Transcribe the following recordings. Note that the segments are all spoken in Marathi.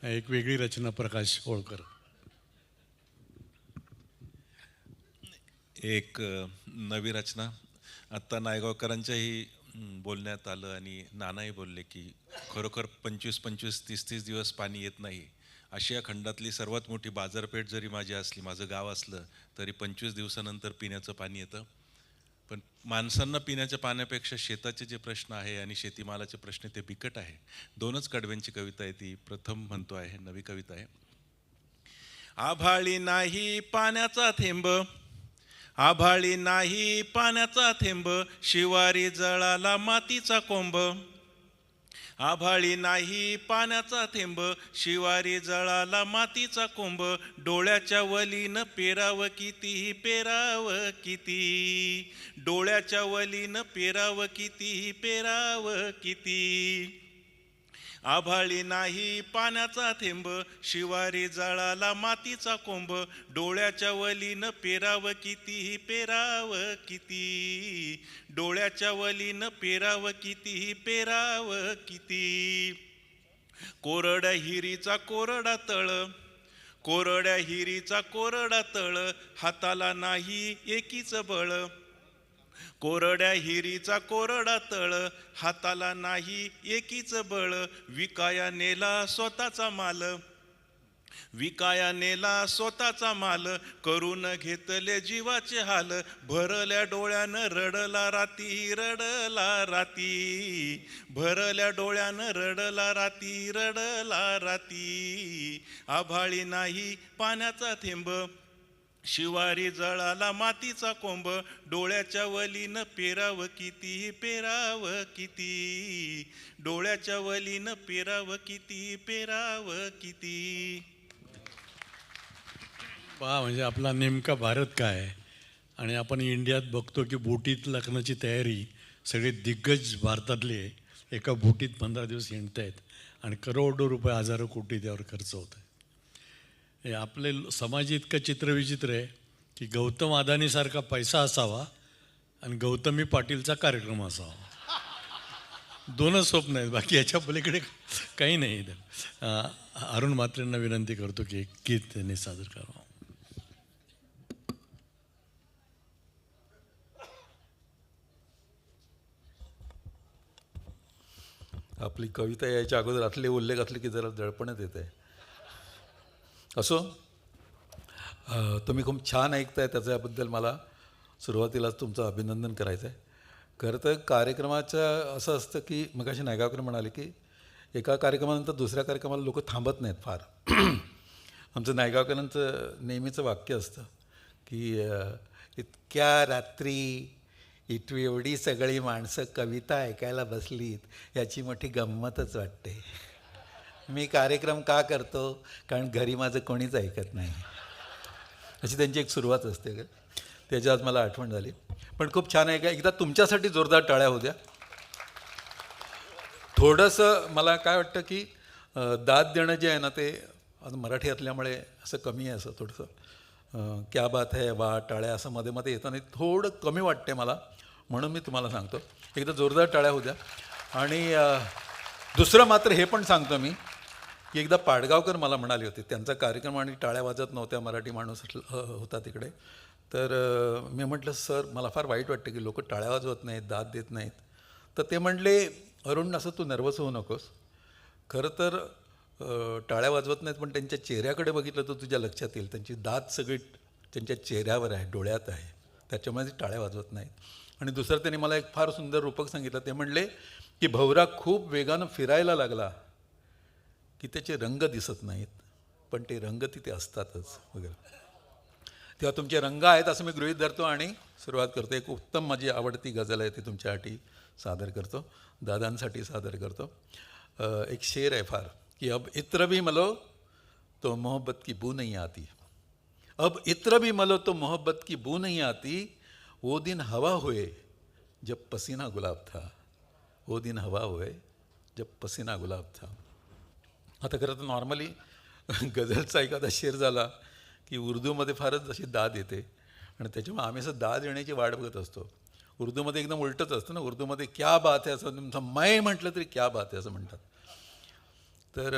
एक वेगळी रचना प्रकाश होळकर. एक नवी रचना आत्ता नायगावकरांच्याही बोलण्यात आलं आणि नानाही बोलले की खरोखर 25-25, 30-30 दिवस पाणी येत नाही. आशिया खंडातली सर्वात मोठी बाजारपेठ जरी माझी असली, माझं गाव असलं, तरी 25 दिवसानंतर पिण्याचं पाणी येतं. पण माणसांना पिण्याच्या पाण्यापेक्षा शेताचे जे प्रश्न आहे आणि शेतीमालाचे प्रश्न ते बिकट आहे. 2च कडव्यांची कविता आहे ती. प्रथम म्हणतो आहे, नवी कविता आहे. आभाळी नाही पाण्याचा थेंब, आभाळी नाही पाण्याचा थेंब, शिवारी जळाला मातीचा कोंब. आभाळी नाही पाण्याचा थेंब, शिवारी जळाला मातीचा कोंब. डोळ्याच्या वलीनं पेरावं किती, पेरावं किती. डोळ्याच्या वलीनं पेरावं किती, पेरावं किती. आभाळी नाही पाण्याचा थेंब, शिवारी जळाला मातीचा कोंब. डोळ्याच्या वलीनं पेरावं किती, पेरावं किती. डोळ्याच्या वलीनं पेरावं किती, पेरावं किती. कोरड्या हिरीचा कोरडा तळ, कोरड्या हिरीचा कोरडा तळ, हाताला नाही एकीच बळ. कोरड्या हिरीचा कोरडा तळ, हाताला नाही एकीच बळ. विकाया नेला स्वतःचा माल, विकाया नेला स्वतःचा माल. करून घेतले जीवाचे हाल, भरल्या डोळ्यानं रडला राती, रडला राती. भरल्या डोळ्यानं रडला राती, रडला राती. आभाळी नाही पाण्याचा थेंब, शिवारी जळाला मातीचा कोंब. डोळ्याच्या वलीनं पेरावं किती, पेरावं किती. डोळ्याच्या वलीनं पेरावं किती, पेरावं किती. पहा, म्हणजे आपला नेमका भारत काय आहे. आणि आपण इंडियात बघतो की बोटीत लग्नाची तयारी सगळे दिग्गज भारतातले एका बोटीत 15 दिवस हिंडत आहेत आणि करोडो रुपये, हजारो कोटी त्यावर खर्च होत आहे. हे आपले समाज इतकं चित्रविचित्र आहे की गौतम अदानीसारखा पैसा असावा आणि गौतमी पाटीलचा कार्यक्रम असावा. 2च स्वप्न आहेत, बाकी याच्या पलीकडे काही नाही. अरुण म्हात्रेंना विनंती करतो की एक गीत त्यांनी सादर करावं. आपली कविता यायच्या अगोदर आतले उल्लेख असले की जरा दडपणच येत आहे. असो, तुम्ही खूप छान ऐकताय, त्याच्याबद्दल मला सुरुवातीलाच तुमचं अभिनंदन करायचं आहे. खरं तर कार्यक्रमाचं असं असतं की मगाशी नायगावकर म्हणाले की एका कार्यक्रमानंतर दुसऱ्या कार्यक्रमाला लोक थांबत नाहीत फार. आमचं नायगावकरांचं नेहमीचं वाक्य असतं की इतक्या रात्री इथं एवढी सगळी माणसं कविता ऐकायला बसलीत याची मोठी गंमतच वाटते. मी कार्यक्रम का करतो, कारण घरी माझं कोणीच ऐकत नाही, अशी त्यांची एक सुरुवात असते. त्याची आज मला आठवण झाली. पण खूप छान आहे का, एकदा तुमच्यासाठी जोरदार टाळ्या होऊ द्या. थोडंसं मला काय वाटतं की दाद देणं जे आहे ना, ते आता मराठी असल्यामुळे असं कमी आहे. असं थोडंसं क्या बात है, वा, टाळ्या असं मध्ये मध्ये येताना थोडं कमी वाटते मला, म्हणून मी तुम्हाला सांगतो एकदा जोरदार टाळ्या होऊ द्या. आणि दुसरं मात्र हे पण सांगतो मी की एकदा पाडगावकर मला म्हणाले होते, त्यांचा कार्यक्रम आणि टाळ्या वाजत नव्हत्या, मराठी माणूस होता तिकडे. तर मी म्हटलं, सर मला फार वाईट वाटतं की लोक टाळ्या वाजवत नाहीत, दाद देत नाहीत. तर ते म्हणले, अरुण असं तू नर्वस होऊ नकोस. खरं तर टाळ्या वाजवत नाहीत, पण त्यांच्या चेहऱ्याकडे बघितलं तर तुझ्या लक्षात येईल, त्यांची दाद सगळी त्यांच्या चेहऱ्यावर आहे, डोळ्यात आहे, त्याच्यामुळे ते टाळ्या वाजवत नाहीत. आणि दुसरं त्यांनी मला एक फार सुंदर रूपक सांगितलं. ते म्हणले की भवरा खूप वेगानं फिरायला लागला की त्याचे रंग दिसत नाहीत, पण ते रंग तिथे असतातच वगैरे. तेव्हा तुमचे रंग आहेत असं मी गृहीत धरतो आणि सुरुवात करतो. एक उत्तम माझी आवडती गझल आहे, ती तुमच्यासाठी सादर करतो, दादांसाठी सादर करतो. एक शेर आहे फार कि अब इत्र भी मलो तो मोहब्बत की बू नहीं आती. अब इत्र भी मलो तो मोहब्बत की बू नहीं आती. वो दिन हवा हुए जब पसीना गुलाब था. वो दिन हवा हुए जब पसीना गुलाब था. आता खरं तर नॉर्मली गझलचा एखादा शेर झाला की उर्दूमध्ये फारच जशी दाद येते आणि त्याच्यामुळे आम्ही असं दाद येण्याची वाट बघत असतो. उर्दूमध्ये एकदम उलटच असतं ना. उर्दूमध्ये क्या बात आहे असं तुमचं मै म्हटलं तरी क्या बात आहे असं म्हणतात. तर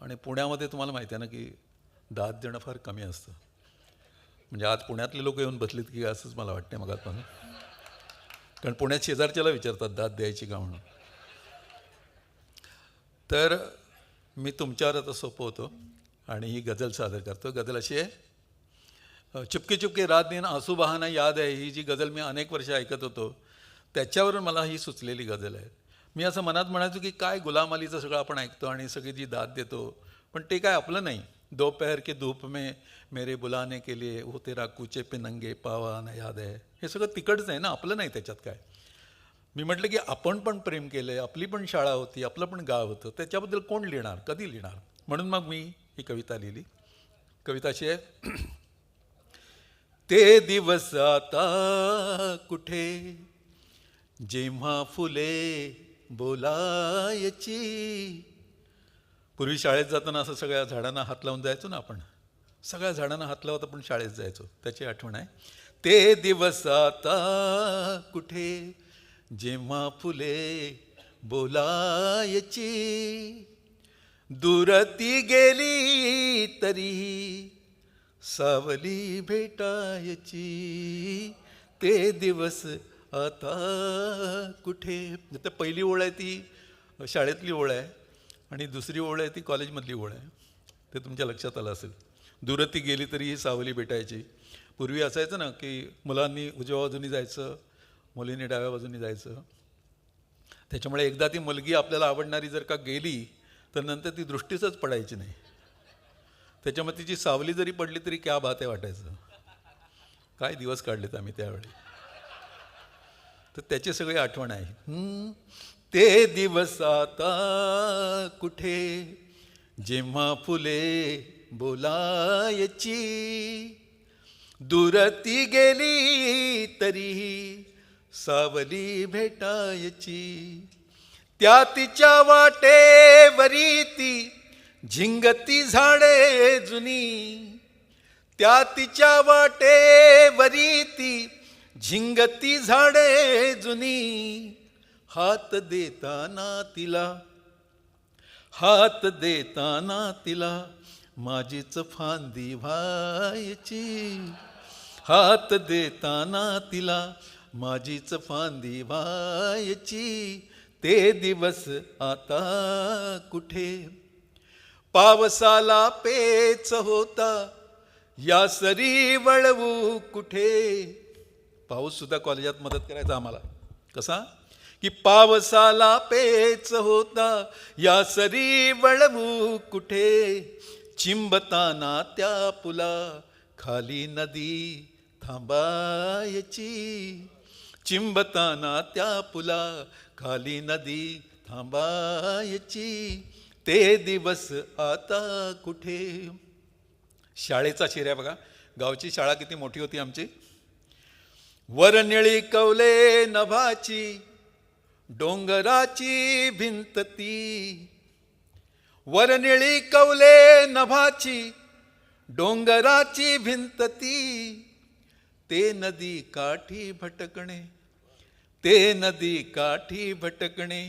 आणि पुण्यामध्ये तुम्हाला माहिती आहे ना की दाद देणं फार कमी असतं. म्हणजे आज पुण्यातले लोक येऊन बसलेत की असंच मला वाटतं मगापासून. कारण पुण्यात शेजारच्याला विचारतात दाद द्यायची का म्हणून. तर मी तुमच्यावर आता सोपवतो आणि ही गझल सादर करतो. गझल अशी आहे, चुपके चुपके रात दिन आंसू बहाना याद आहे. ही जी गझल मी अनेक वर्ष ऐकत होतो त्याच्यावरून मला ही सुचलेली गझल आहे. मी असं मनात म्हणायचो की काय गुलाम अलीचं सगळं आपण ऐकतो आणि सगळी जी दाद देतो, पण ते काय आपलं नाही. दोपहर के धूप में मेरे बुलाने के लिए वो तेरा कूचे पे नंगे पावाना याद आहे, हे सगळं तिकडच आहे ना, आपलं नाही त्याच्यात काय. मी म्हटलं की आपण पण प्रेम केलं आहे, आपली पण शाळा होती, आपलं पण गाव होतं, त्याच्याबद्दल कोण लिहिणार, कधी लिहिणार. म्हणून मग मी ही कविता लिहिली. कविता अशी आहे, ते दिवस आता कुठे जेव्हा फुले बोलायची. पूर्वी शाळेत जाताना असं सगळ्या झाडांना हात लावून जायचो ना आपण, सगळ्या झाडांना हात लावत आपण शाळेत जायचो, त्याची आठवण आहे. ते दिवस आता कुठे जेव्हा फुले बोलायची, दूर ती गेली तरी सावली भेटायची. ते दिवस आता कुठे. तर पहिली ओळ आहे ती शाळेतली ओळ आहे आणि दुसरी ओळ आहे ती कॉलेजमधली ओळ आहे. ते तुमच्या लक्षात आलं असेल. दूर ती गेली तरी ही सावली भेटायची. पूर्वी असायचं ना की मुलांनी उजव्या बाजूनी जायचं, मुलींनी डाव्या बाजूनी जायचं. त्याच्यामुळे एकदा ती मुलगी आपल्याला आवडणारी जर का गेली तर नंतर ती दृष्टीच पडायची नाही. त्याच्यामुळे तिची सावली जरी पडली तरी क्या बात आहे वाटायचं. काय दिवस काढलेत आम्ही त्यावेळी. तर त्याची सगळी आठवण आहे. ते दिवस आता कुठे जेव्हा फुले बोलायची, दूर ती गेली तरीही सावली भेटायची. त्या तिच्या वाटेवरी ती झिंगती झाडे जुनी, त्या तिच्या वाटेवरी ती झिंगती झाडे जुनी. हात देताना तिला, हात देताना तिला माझीच फांदी व्हायची. हात देताना तिला माझीच फांदी व्हायची. ते दिवस आता कुठे. पावसाला पेच होता या सरी वळवू कुठे. पाऊस सुद्धा कॉलेजात मदत करायचा आम्हाला. कसा की पावसाला पेच होता या सरी वळवू कुठे. चिंबताना त्या पुला खाली नदी थांबायची. चिंबताना त्या पुला खाली नदी थांबायची. ते दिवस आता कुठे. शाळेचा शिऱ्या बघा. गावची शाळा किती मोठी होती आमची. वर निळी कवले नभाची डोंगराची भिंत ती. वर निळी कवले नभाची डोंगराची भिंत ती. ते नदी काठी भटकणे, ते नदी काठी भटकणे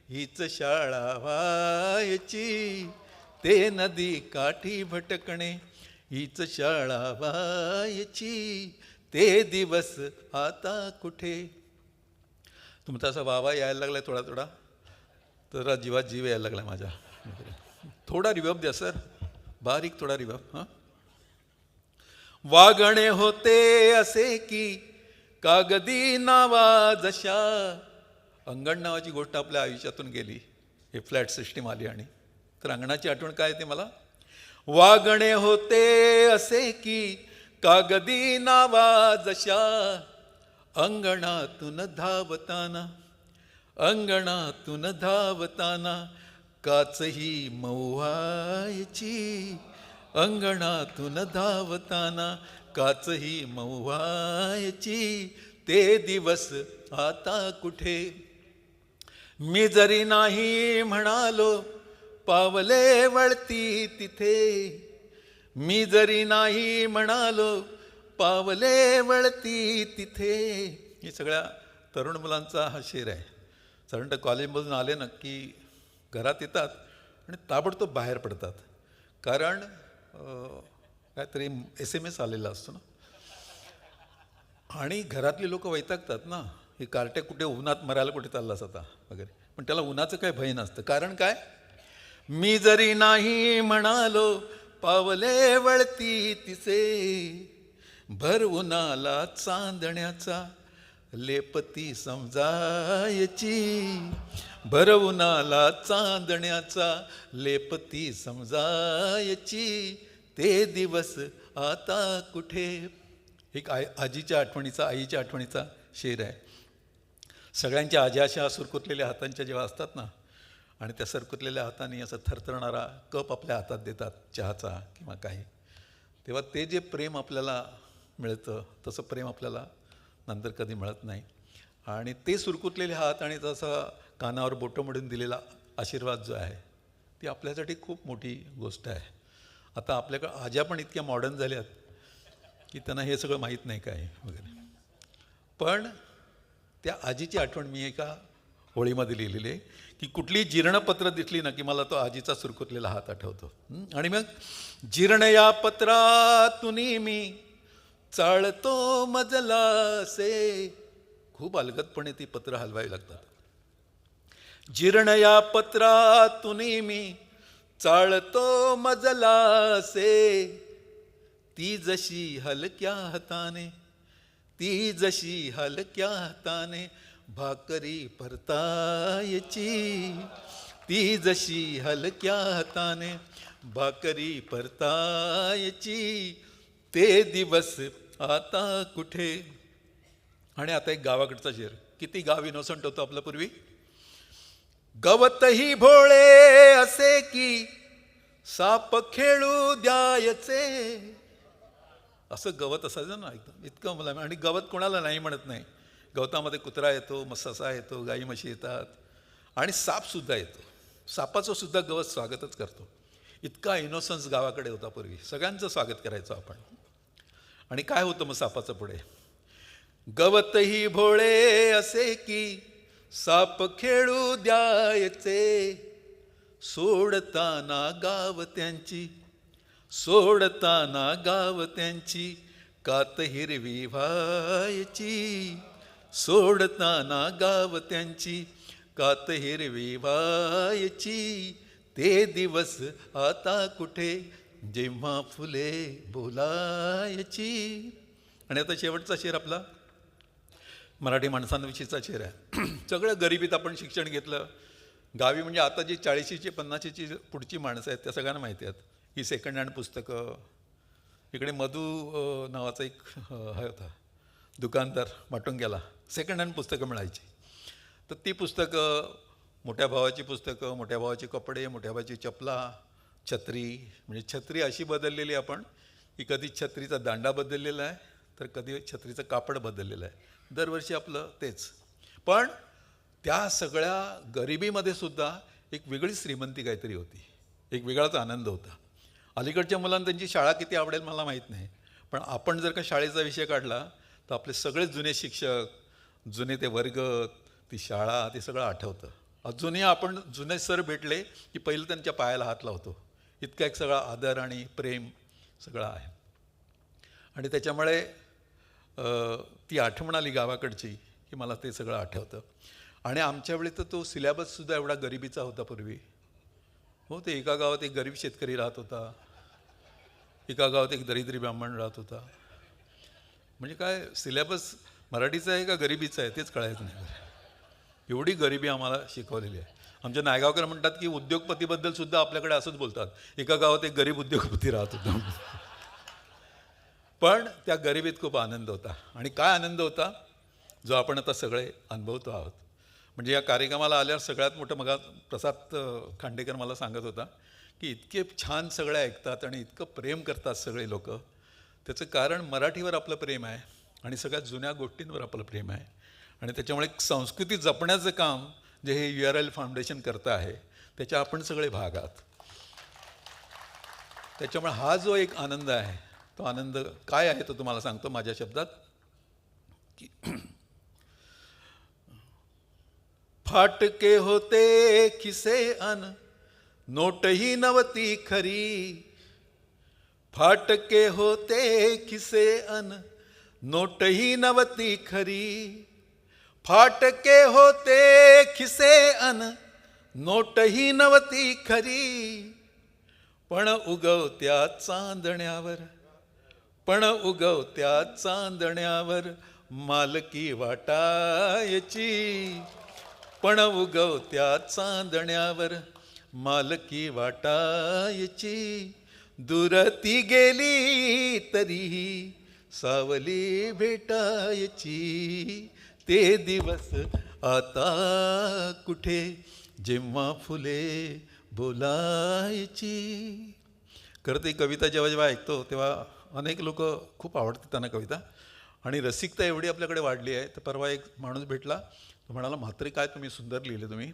हीच शाळा व्हायची. ते नदी काठी भटकणे हीच शाळा व्हायची. ते दिवस आता कुठे. तुमचा असा वावा यायला लागला थोडा थोडा, तर जीवात जीव यायला लागला माझ्या. थोडा रिवर्ब द्या सर, बारीक थोडा रिवर्ब. हां. वागणे होते असे की कागदी नावा जशा. अंगण नावाची गोष्ट आपल्या आयुष्यातून गेली. हे फ्लॅट सिस्टीम आली आणि तर अंगणाची आठवण काय येते मला. वागणे होते असे की कागदी नावा जशा. अंगणातून धावताना, अंगणातून धावताना काचही मऊवायची. अंगणातून धावताना काचही मऊवायची. ते दिवस आता कुठे. मी जरी नाही म्हणालो पावले वळती तिथे. मी जरी नाही म्हणालो पावले वळती तिथे. ही सगळ्या तरुण मुलांचा हा शेर आहे. साधारणतः कॉलेजमधून आले ना की घरात येतात आणि ताबडतोब बाहेर पडतात. कारण काहीतरी SMS आलेला असतो ना, आणि घरातली लोक वैतागतात ना, हे कार्टे कुठे उन्हात मरायला कुठे चाललास आता वगैरे. पण त्याला उन्हाचं काही भय नसतं. कारण काय, मी जरी नाही म्हणालो पावले वळती तिचे, भर उन्हाला चांदण्याचा लेपती समजायची, भर उन्हाला चांदण्याचा लेपती समजायची, ते दिवस आता कुठे. एक आजीच्या आठवणीचा, आईच्या आठवणीचा शेर आहे. सगळ्यांच्या आज्या अशा सुरकुतलेल्या हातांच्या जेव्हा असतात ना, आणि त्या सरकुतलेल्या हाताने असं थरथरणारा कप आपल्या हातात देतात चहाचा किंवा काही, तेव्हा ते जे प्रेम आपल्याला मिळतं तसं प्रेम आपल्याला नंतर कधी मिळत नाही. आणि ते सुरकुतलेले हात आणि तसा कानावर बोटं मोडून दिलेला आशीर्वाद जो आहे, ती आपल्यासाठी खूप मोठी गोष्ट आहे. आता आपल्याकडं आज्या पण इतक्या मॉडर्न झाल्यात की त्यांना हे सगळं माहीत नाही काय वगैरे. पण त्या आजीची आठवण मी एका होळीमध्ये लिहिलेली आहे की कुठली जीर्णपत्र दिसली ना की मला तो आजीचा सुरकुतलेला हात आठवतो. आणि मग जीर्ण या पत्रातून मी चाळतो मजलासे, खूप अलगदपणे ती पत्र हलवावी लागतात. जीर्ण या पत्रातून मी चाळतो मजलासे, ती जशी हलक्या हाताने, ती जशी हलक्या हाताने भाकरी परतायची, ती जशी हलक्या हाताने भाकरी परतायची, ते दिवस आता कुठे. आणि आता एक गावाकडचा शेर, किती गाव इनोसंट होतं आपलं पूर्वी. गवतही भोळे असे की साप खेळू द्यायचे, असं गवत असायचं ना एकदम, इतकं मला. आणि गवत कोणाला नाही म्हणत नाही. गवतामध्ये कुत्रा येतो, मग ससा येतो, गाई म्हशी येतात, आणि सापसुद्धा येतो. सापाचं सुद्धा गवत स्वागतच करतो. इतका इनोसन्स गावाकडे होता पूर्वी, सगळ्यांचं स्वागत करायचो आपण. आणि काय होतं मग सापाचं पुढे, गवतही भोळे असे की साप खेळू द्यायचे, सोडताना गाव त्यांची, सोडताना गाव त्यांची कात हिरवी व्हायची, सोडताना गाव त्यांची कात हिरवी व्हायची, ते दिवस आता कुठे जेव्हा फुले बोलायची. आणि आता शेवटचा शेर आपला मराठी माणसांविषयीचा शेर आहे. सगळं गरिबीत आपण शिक्षण घेतलं. गावी म्हणजे आता जी 40ची 50ची पुढची माणसं आहेत त्या सगळ्यांना माहिती आहेत ही सेकंड हँड पुस्तकं. इकडे मधू नावाचा एक हे होता दुकानदार माटुंग्याला, सेकंड हँड पुस्तकं मिळायची. तर ती पुस्तकं, मोठ्या भावाची पुस्तकं, मोठ्या भावाचे कपडे, मोठ्या भावाची चपला, छत्री. म्हणजे छत्री अशी बदललेली आपण की कधी छत्रीचा दांडा बदललेला आहे तर कधी छत्रीचं कापड बदललेलं आहे. दरवर्षी आपलं तेच. पण त्या सगळ्या गरिबीमध्ये सुद्धा एक वेगळी श्रीमंती काहीतरी होती, एक वेगळाच आनंद होता. अलीकडच्या मुलांना त्यांची शाळा किती आवडेल मला माहीत नाही, पण आपण जर का शाळेचा विषय काढला तर आपले सगळे जुने शिक्षक, जुने ते वर्ग, ती शाळा, ते सगळं आठवतं. अजूनही आपण जुने सर भेटले की पहिलं त्यांच्या पायाला हात लावतो. इतका एक सगळा आदर आणि प्रेम सगळं आहे. आणि त्याच्यामुळे ती आठवण आली गावाकडची की मला ते सगळं आठवतं. आणि आमच्या वेळी तर तो सिलेबससुद्धा एवढा गरिबीचा होता पूर्वी. हो, ते एका गावात एक गरीब शेतकरी राहत होता, एका गावात एक दरिद्री ब्राह्मण राहत होता. म्हणजे काय सिलेबस मराठीचा आहे का गरिबीचा आहे तेच कळायचं नाही. एवढी गरिबी आम्हाला शिकवलेली आहे. आमच्या नायगावकर म्हणतात की उद्योगपतीबद्दल सुद्धा आपल्याकडे असंच बोलतात, एका गावात एक गरीब उद्योगपती राहत होता. पण त्या गरिबीत खूप आनंद होता. आणि काय आनंद होता जो आपण आता सगळे अनुभवतो आहोत. म्हणजे या कार्यक्रमाला आल्यावर सगळ्यात मोठं मग प्रसाद खांडेकर मला सांगत होता की इतके छान सगळे ऐकतात आणि इतकं प्रेम करतात सगळे लोक. त्याचं कारण मराठीवर आपलं प्रेम आहे आणि सगळ्यात जुन्या गोष्टींवर आपलं प्रेम आहे. आणि त्याच्यामुळे संस्कृती जपण्याचं काम जे हे URL फाउंडेशन करतं आहे त्याच्या आपण सगळे भाग आहात. त्याच्यामुळे हा जो एक आनंद आहे तो आनंद काय आहे तो तुम्हाला सांगतो माझ्या शब्दात की फाटके होते खिसे अन नोटही नव्हती खरी, फाटके होते खिसे अन नोटही नव्हती खरी, फाटके होते खिसे अन नोटही नव्हती खरी, पण उगवत्या चांदण्यावर, पण उगवत्या चांदण्यावर मालकी वाटायची, पण उगवत्या चांदण्यावर मालकी वाटायची, दूर ती गेली तरीही सावली भेटायची, ते दिवस आता कुठे जेव्हा फुले बोलायची. खरं ती कविता जेव्हा जेव्हा ऐकतो तेव्हा अनेक लोक खूप आवडतात त्यांना कविता, आणि रसिकता एवढी आपल्याकडे वाढली आहे. तर परवा एक माणूस भेटला, तो म्हणाला, म्हात्रे काय तुम्ही सुंदर लिहिले, तुम्ही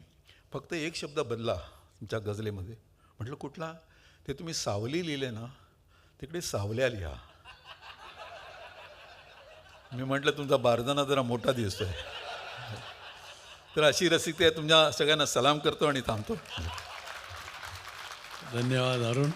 फक्त एक शब्द बदला तुमच्या गझलेमध्ये. म्हटलं कुठला? ते तुम्ही सावली लिहिले ना, तिकडे सावल्या लिहा. मी म्हटलं तुमचा बारदाना जरा मोठा दिसतोय. तर अशी रसिकता आहे. तुमच्या सगळ्यांना सलाम करतो आणि थांबतो. धन्यवाद अरुण.